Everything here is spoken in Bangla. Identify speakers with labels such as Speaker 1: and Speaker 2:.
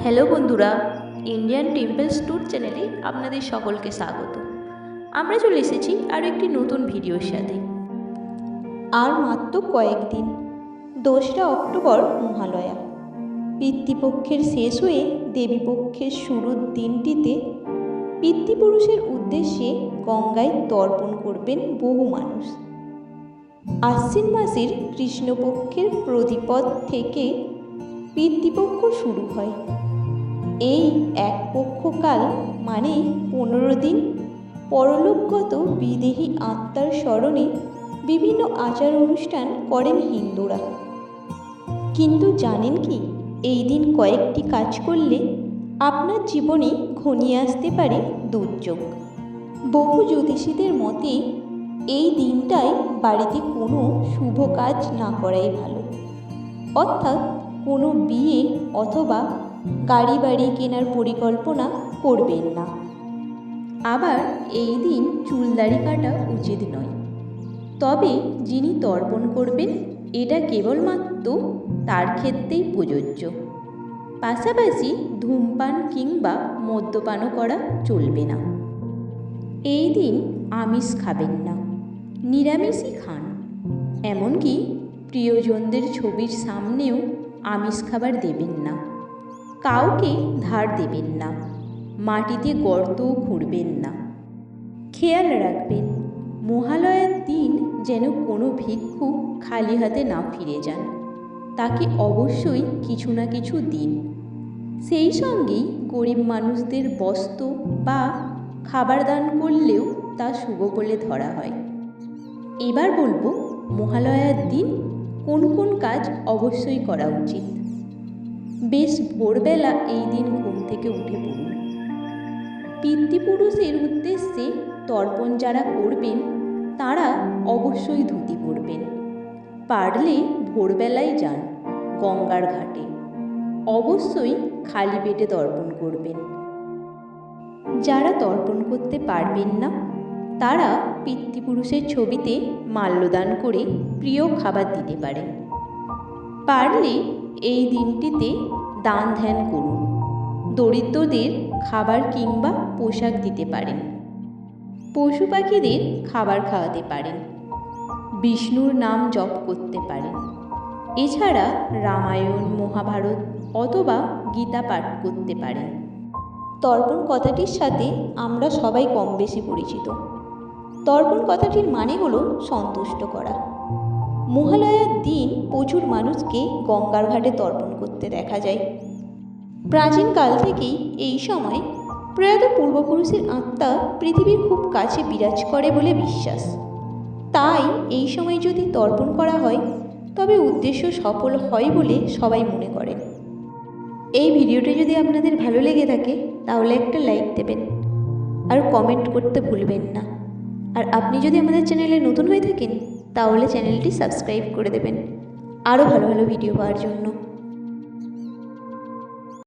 Speaker 1: হ্যালো বন্ধুরা, ইন্ডিয়ান টেম্পলস ট্যুর চ্যানেলে আপনাদের সকলকে স্বাগত। আমরা চলে এসেছি আরও একটি নতুন ভিডিওর সাথে।
Speaker 2: আর মাত্র কয়েকদিন, 2রা অক্টোবর মহালয়া। পিতৃপক্ষের শেষ হয়ে দেবীপক্ষের শুরুর দিনটিতে পিতৃপুরুষের উদ্দেশ্যে গঙ্গায় তর্পণ করবেন বহু মানুষ। আশ্বিন মাসের কৃষ্ণপক্ষের প্রতিপদ থেকে পিতৃপক্ষ শুরু হয়। এই এক পক্ষকাল মানে 15 দিন পরলোকগত বিদেহী আত্মার স্মরণে বিভিন্ন আচার অনুষ্ঠান করেন হিন্দুরা। কিন্তু জানেন কি, এই দিন কয়েকটি কাজ করলে আপনার জীবনে ঘনিয়ে আসতে পারে দুর্যোগ। বহু জ্যোতিষীদের মতে এই দিনটায় বাড়িতে কোনো শুভ কাজ না করাই ভালো, অর্থাৎ কোনো বিয়ে অথবা গাড়ি বাড়ি কেনার পরিকল্পনা করবেন না।
Speaker 1: আবার এই দিন চুল দাড়ি কাটা উচিত নয়। তবে যিনি তর্পণ করবেন এটা কেবলমাত্র তার ক্ষেত্রেই প্রযোজ্য। পাশাপাশি ধূমপান কিংবা মদ্যপানও করা চলবে না। এই দিন আমিষ খাবেন না, নিরামিষই খান। এমনকি প্রিয়জনদের ছবির সামনেও আমিষ খাবার দেবেন না। কাউকে ধার দেবেন না, মাটিতে গর্তও খুঁড়বেন না। খেয়াল রাখবেন, মহালয়ার দিন যেন কোনো ভিক্ষুক খালি হাতে না ফিরে যান। তাকে অবশ্যই কিছু না কিছু দিন। সেই সঙ্গেই গরিব মানুষদের বস্ত্র বা খাবার দান করলেও তা শুভ বলে ধরা হয়। এবার বলবো মহালয়ার দিন কোন কোন কাজ অবশ্যই করা উচিত। বেশ ভোরবেলা এই দিন ঘুম থেকে উঠে পড়ুন। পিতৃপুরুষের উদ্দেশ্যে তর্পণ যারা করবেন তারা অবশ্যই ধুতি পরবেন। পারলে ভোরবেলায় যান গঙ্গার ঘাটে। অবশ্যই খালি পেটে তর্পণ করবেন। যারা তর্পণ করতে পারবেন না তারা পিতৃপুরুষের ছবিতে মাল্যদান করে প্রিয় খাবার দিতে পারেন। পারলে এই দিনটিতে দান ধ্যান করুন। দরিদ্রদের খাবার কিংবা পোশাক দিতে পারেন। পশু পাখিদের খাবার খাওয়াতে পারেন। বিষ্ণুর নাম জপ করতে পারেন। এছাড়া রামায়ণ, মহাভারত অথবা গীতা পাঠ করতে পারেন।
Speaker 2: তর্পণ কথাটির সাথে আমরা সবাই কম বেশি পরিচিত। তর্পণ কথাটির মানে হলো সন্তুষ্ট করা। মহালয়ার দিন প্রচুর মানুষকে গঙ্গার ঘাটে তর্পণ করতে দেখা যায়। প্রাচীনকাল থেকেই এই সময় প্রয়াত পূর্বপুরুষের আত্মা পৃথিবীর খুব কাছে বিরাজ করে বলে বিশ্বাস। তাই এই সময় যদি তর্পণ করা হয় তবে উদ্দেশ্য সফল হয় বলে সবাই মনে করেন। এই ভিডিওটি যদি আপনাদের ভালো লেগে থাকে তাহলে একটা লাইক দেবেন আর কমেন্ট করতে ভুলবেন না। আর আপনি যদি আমাদের চ্যানেলে নতুন হয়ে থাকেন তাহলে চ্যানেলটি সাবস্ক্রাইব করে দেবেন আরও ভালো ভালো ভিডিও পাওয়ার জন্য।